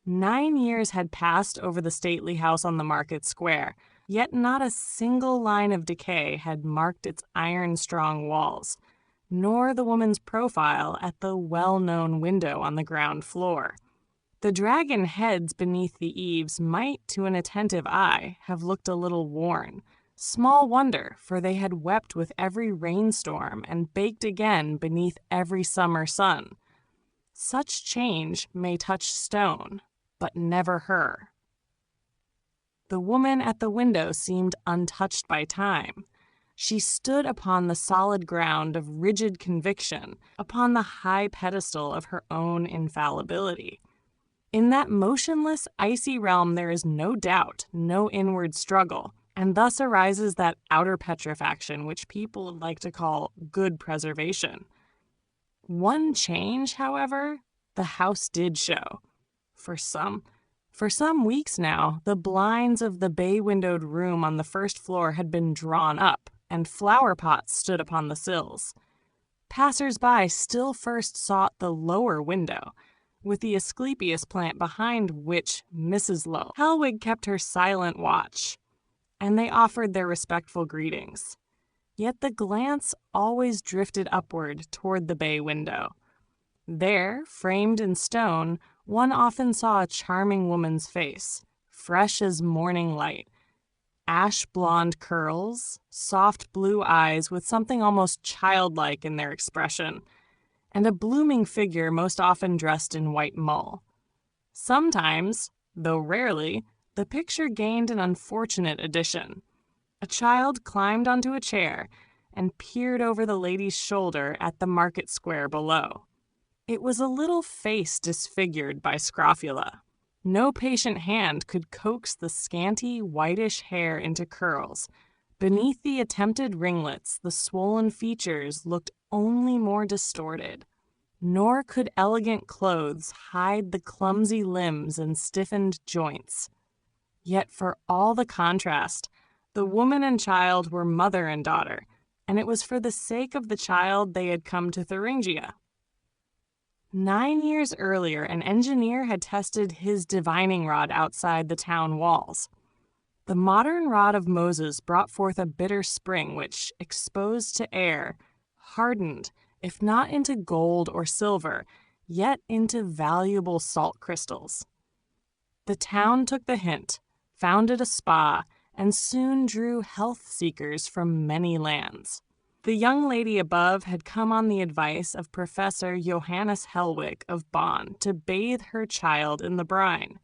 9 years had passed over the stately house on the market square, yet not a single line of decay had marked its iron-strong walls, nor the woman's profile at the well-known window on the ground floor. The dragon heads beneath the eaves might, to an attentive eye, have looked a little worn. Small wonder, for they had wept with every rainstorm and baked again beneath every summer sun. Such change may touch stone, but never her. The woman at the window seemed untouched by time. She stood upon the solid ground of rigid conviction, upon the high pedestal of her own infallibility. In that motionless, icy realm there is no doubt, no inward struggle, and thus arises that outer petrifaction which people would like to call good preservation. One change, however, the house did show. For some weeks now, the blinds of the bay-windowed room on the first floor had been drawn up, and flower pots stood upon the sills. Passers-by still first sought the lower window, with the Asclepias plant behind which Mrs. Hellwig kept her silent watch, and they offered their respectful greetings. Yet the glance always drifted upward toward the bay window. There, framed in stone, one often saw a charming woman's face, fresh as morning light. Ash-blonde curls, soft blue eyes with something almost childlike in their expression, and a blooming figure most often dressed in white mull. Sometimes, though rarely, the picture gained an unfortunate addition. A child climbed onto a chair and peered over the lady's shoulder at the market square below. It was a little face disfigured by scrofula. No patient hand could coax the scanty, whitish hair into curls. Beneath the attempted ringlets, the swollen features looked only more distorted. Nor could elegant clothes hide the clumsy limbs and stiffened joints. Yet for all the contrast, the woman and child were mother and daughter, and it was for the sake of the child they had come to Thuringia. 9 years earlier, an engineer had tested his divining rod outside the town walls. The modern rod of Moses brought forth a bitter spring which, exposed to air, hardened, if not into gold or silver, yet into valuable salt crystals. The town took the hint, founded a spa, and soon drew health seekers from many lands. The young lady above had come on the advice of Professor Johannes Hellwig of Bonn to bathe her child in the brine.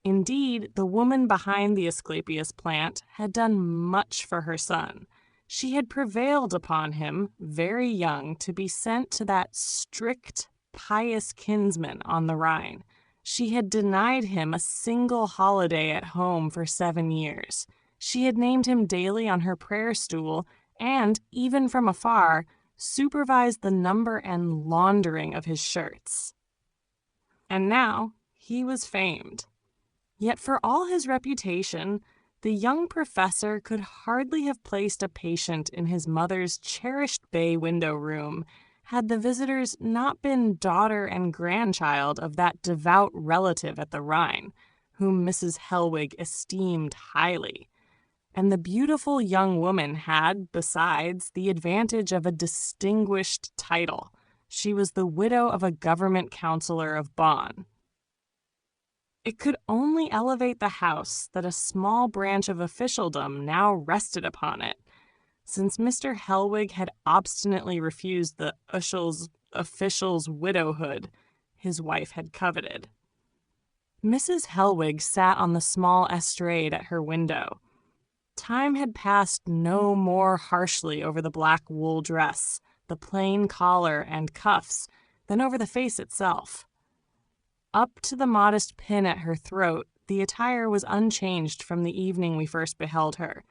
Indeed, the woman behind the Asclepias plant had done much for her son. She had prevailed upon him, very young, to be sent to that strict, pious kinsman on the Rhine. She had denied him a single holiday at home for 7 years. She had named him daily on her prayer stool and, even from afar, supervised the number and laundering of his shirts. And now he was famed. Yet for all his reputation, the young professor could hardly have placed a patient in his mother's cherished bay window room had the visitors not been daughter and grandchild of that devout relative at the Rhine, whom Mrs. Hellwig esteemed highly. And the beautiful young woman had, besides, the advantage of a distinguished title. She was the widow of a government councillor of Bonn. It could only elevate the house that a small branch of officialdom now rested upon it, since Mr. Hellwig had obstinately refused the official's widowhood his wife had coveted. Mrs. Hellwig sat on the small estrade at her window. Time had passed no more harshly over the black wool dress, the plain collar and cuffs, than over the face itself. Up to the modest pin at her throat, the attire was unchanged from the evening we first beheld her.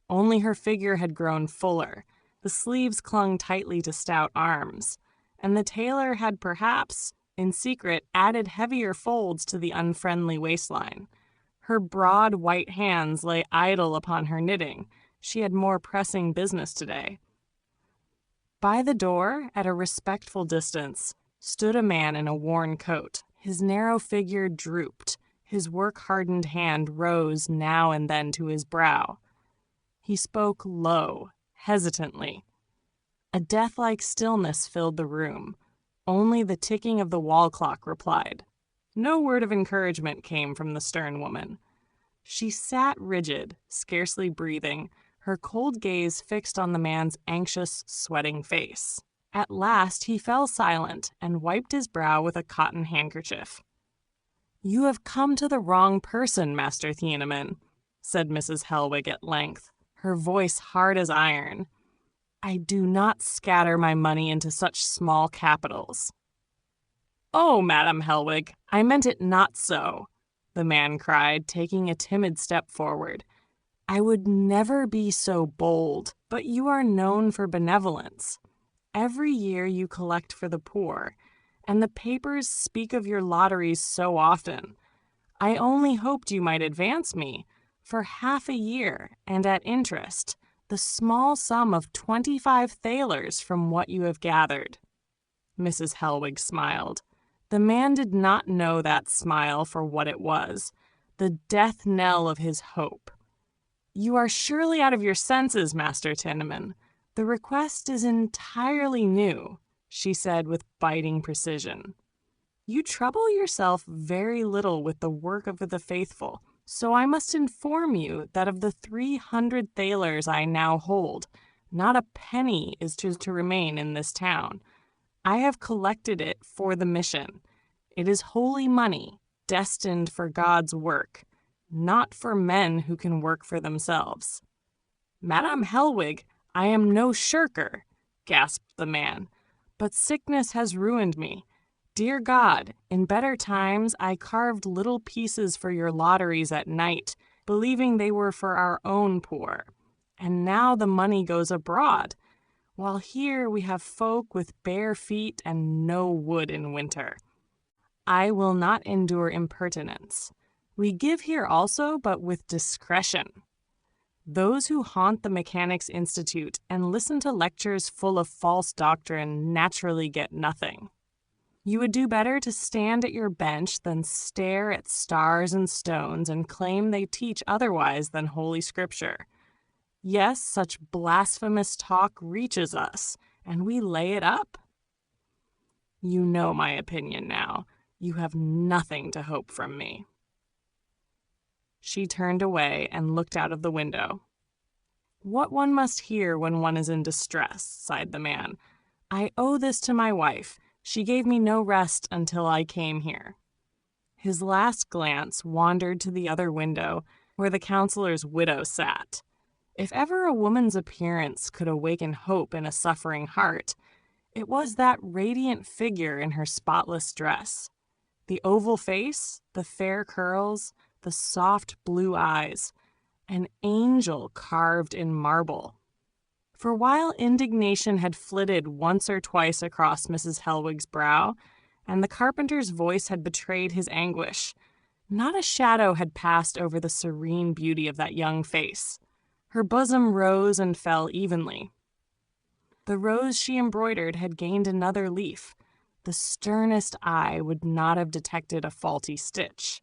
Only her figure had grown fuller, the sleeves clung tightly to stout arms, and the tailor had perhaps, in secret, added heavier folds to the unfriendly waistline. Her broad white hands lay idle upon her knitting. She had more pressing business today. By the door, at a respectful distance, stood a man in a worn coat. His narrow figure drooped, His work-hardened hand rose now and then to his brow. He spoke low, hesitantly. A death-like stillness filled the room. Only the ticking of the wall clock replied. No word of encouragement came from the stern woman. She sat rigid, scarcely breathing, her cold gaze fixed on the man's anxious, sweating face. At last he fell silent and wiped his brow with a cotton handkerchief. "You have come to the wrong person, Master Thienemann," said Mrs. Hellwig at length, her voice hard as iron. "I do not scatter my money into such small capitals." "Oh, Madame Hellwig, I meant it not so," the man cried, taking a timid step forward. "I would never be so bold, but you are known for benevolence. Every year you collect for the poor, and the papers speak of your lotteries so often. I only hoped you might advance me, for half a year, and at interest, the small sum of 25 thalers from what you have gathered." Mrs. Hellwig smiled. The man did not know that smile for what it was, the death knell of his hope. "You are surely out of your senses, Master Thienemann. The request is entirely new," she said with biting precision. "You trouble yourself very little with the work of the faithful, so I must inform you that of the 300 thalers I now hold, not a penny is to remain in this town. I have collected it for the mission. It is holy money, destined for God's work, not for men who can work for themselves." "Madame Hellwig, I am no shirker," gasped the man, "but sickness has ruined me. Dear God, in better times I carved little pieces for your lotteries at night, believing they were for our own poor. And now the money goes abroad, while here we have folk with bare feet and no wood in winter. I will not endure impertinence. We give here also, but with discretion. Those who haunt the Mechanics' Institute and listen to lectures full of false doctrine naturally get nothing. You would do better to stand at your bench than stare at stars and stones and claim they teach otherwise than Holy Scripture. Yes, such blasphemous talk reaches us, and we lay it up. You know my opinion now. You have nothing to hope from me." She turned away and looked out of the window. "What one must hear when one is in distress," sighed the man. "I owe this to my wife. She gave me no rest until I came here." His last glance wandered to the other window, where the counselor's widow sat. If ever a woman's appearance could awaken hope in a suffering heart, it was that radiant figure in her spotless dress. The oval face, the fair curls, the soft blue eyes, an angel carved in marble. For while indignation had flitted once or twice across Mrs. Hellwig's brow, and the carpenter's voice had betrayed his anguish, not a shadow had passed over the serene beauty of that young face. Her bosom rose and fell evenly. The rose she embroidered had gained another leaf. The sternest eye would not have detected a faulty stitch.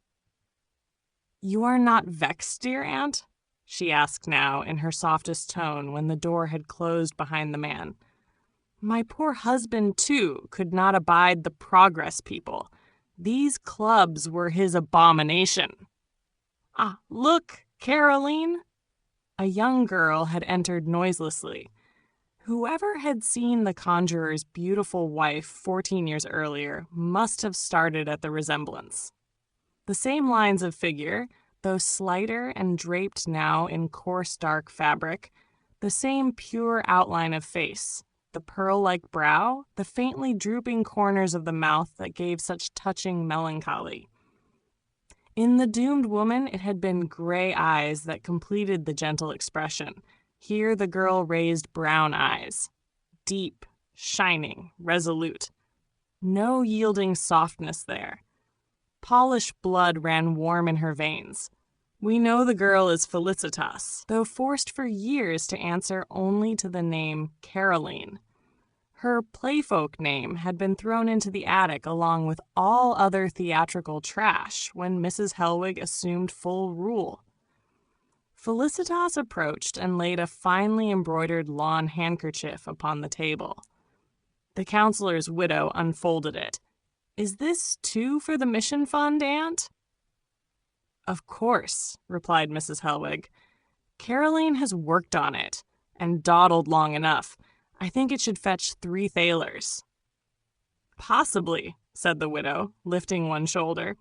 "You are not vexed, dear aunt?" she asked now in her softest tone when the door had closed behind the man. "My poor husband, too, could not abide the progress people. These clubs were his abomination." "Ah, look, Caroline!" A young girl had entered noiselessly. Whoever had seen the conjurer's beautiful wife 14 years earlier must have started at the resemblance. The same lines of figure, though slighter and draped now in coarse dark fabric, the same pure outline of face, the pearl-like brow, the faintly drooping corners of the mouth that gave such touching melancholy. In the doomed woman it had been gray eyes that completed the gentle expression. Here the girl raised brown eyes, deep, shining, resolute. No yielding softness there. Polished blood ran warm in her veins. We know the girl is Felicitas, though forced for years to answer only to the name Caroline. Her playfolk name had been thrown into the attic along with all other theatrical trash when Mrs. Hellwig assumed full rule. Felicitas approached and laid a finely embroidered lawn handkerchief upon the table. The counselor's widow unfolded it. "Is this, too, for the mission fund, Aunt?" "Of course," replied Mrs. Hellwig. "Caroline has worked on it, and dawdled long enough. I think it should fetch 3 thalers." "Possibly," said the widow, lifting one shoulder.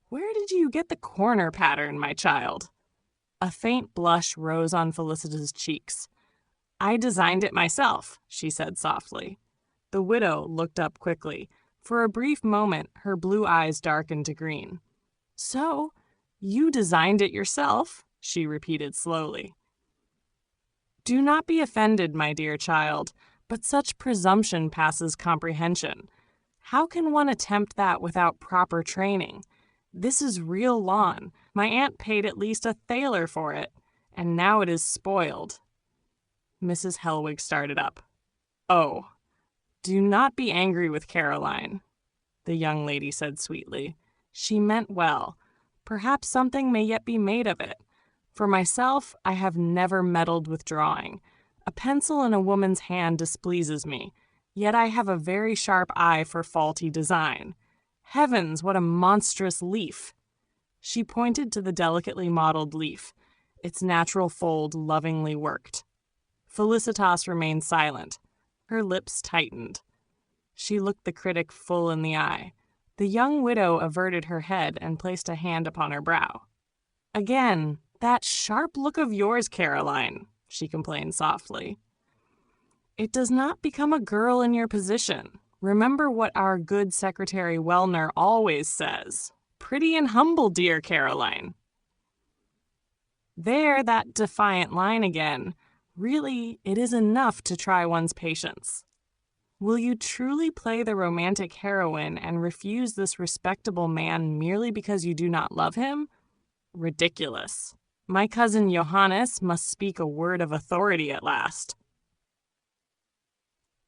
"Where did you get the corner pattern, my child?" A faint blush rose on Felicitas' cheeks. "I designed it myself," she said softly. The widow looked up quickly. For a brief moment, her blue eyes darkened to green. "So, you designed it yourself?" she repeated slowly. "Do not be offended, my dear child, but such presumption passes comprehension. How can one attempt that without proper training? This is real lawn. My aunt paid at least 1 thaler for it, and now it is spoiled." Mrs. Hellwig started up. "Oh, do not be angry with Caroline," the young lady said sweetly. "She meant well. Perhaps something may yet be made of it. For myself, I have never meddled with drawing. A pencil in a woman's hand displeases me, yet I have a very sharp eye for faulty design. Heavens, what a monstrous leaf!" She pointed to the delicately modeled leaf, its natural fold lovingly worked. Felicitas remained silent. Her lips tightened. She looked the critic full in the eye. The young widow averted her head and placed a hand upon her brow. "Again, that sharp look of yours, Caroline," she complained softly. "It does not become a girl in your position. Remember what our good Secretary Wellner always says. Pretty and humble, dear Caroline." There, that defiant line again. Really, it is enough to try one's patience. Will you truly play the romantic heroine and refuse this respectable man merely because you do not love him? Ridiculous. My cousin Johannes must speak a word of authority at last.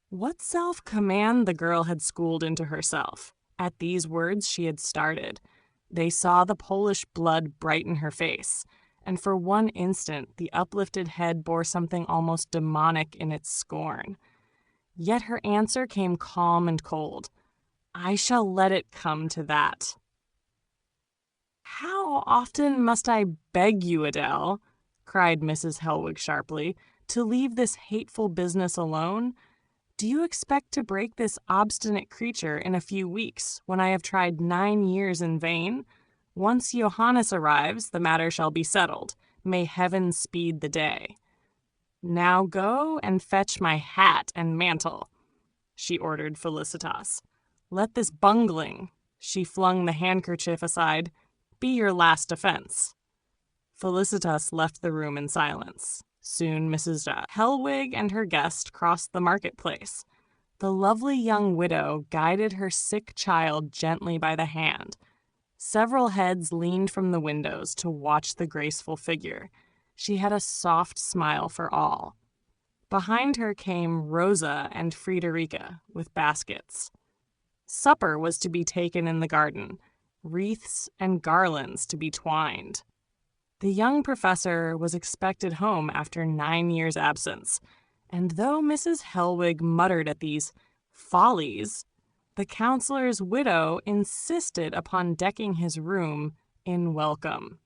What self-command the girl had schooled into herself. At these words she had started. They saw the Polish blood brighten her face, and for one instant the uplifted head bore something almost demonic in its scorn. Yet her answer came calm and cold. "I shall let it come to that." "How often must I beg you, Adele," cried Mrs. Hellwig sharply, "to leave this hateful business alone? Do you expect to break this obstinate creature in a few weeks, when I have tried 9 years in vain? Once Johannes arrives, the matter shall be settled. May heaven speed the day. Now go and fetch my hat and mantle," she ordered Felicitas. "Let this bungling," she flung the handkerchief aside, "be your last offense." Felicitas left the room in silence. Soon Mrs. Hellwig and her guest crossed the marketplace. The lovely young widow guided her sick child gently by the hand. Several heads leaned from the windows to watch the graceful figure. She had a soft smile for all. Behind her came Rosa and Friederike with baskets. Supper was to be taken in the garden, wreaths and garlands to be twined. The young professor was expected home after 9 years' absence, and though Mrs. Hellwig muttered at these follies, the counselor's widow insisted upon decking his room in welcome.